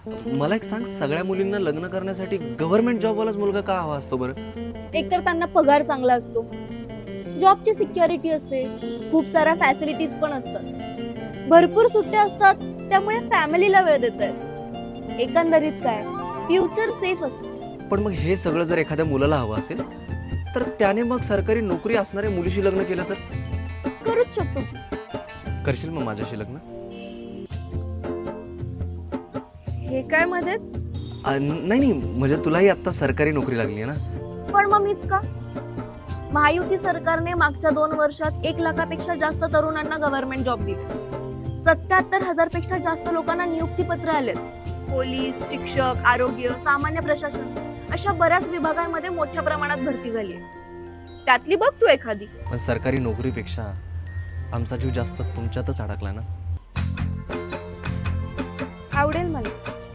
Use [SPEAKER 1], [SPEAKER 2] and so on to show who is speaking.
[SPEAKER 1] मला एक सांग, सगळ्या मुलींना लग्न करण्यासाठी गव्हर्नमेंट जॉबवालाच मुलगा का हवा असतो बरं?
[SPEAKER 2] एकतर त्यांना पगार चांगला असतो, जॉबची सिक्युरिटी असते, खूप साऱ्या फॅसिलिटीज पण असतात, भरपूर सुट्ट्या असतात, त्यामुळे फॅमिलीला वेळ देता येतो. एकंदरीत काय, फ्युचर सेफ असतं.
[SPEAKER 1] पण मग हे सगळं जर एखाद्या मुलाला हवं असेल तर त्याने मग सरकारी नोकरी असणाऱ्या मुलीशी लग्न केलं तर?
[SPEAKER 2] करूच शकतो की.
[SPEAKER 1] करशील मग माझ्याशी लग्न?
[SPEAKER 2] हे काय मध्येच?
[SPEAKER 1] नाही म्हणजे तुलाही आता सरकारी नोकरी लागली आहे ना.
[SPEAKER 2] पण मग मीच का? महायुती सरकारने मागच्या 2 वर्षात 1 लाखापेक्षा जास्त तरुणांना गव्हर्नमेंट जॉब दिले. 77,000 पेक्षा जास्त लोकांना नियुक्तीपत्र आलेत. पोलीस, शिक्षक, आरोग्य, सामान्य प्रशासन अशा बऱ्याच विभागांमध्ये मोठ्या प्रमाणात भरती झाली आहे. त्यातली बघ तू एखादी.
[SPEAKER 1] पण सरकारी नोकरीपेक्षा आमचा जीव जास्त तुमच्यातच अडकला ना.
[SPEAKER 2] आवडेल मला.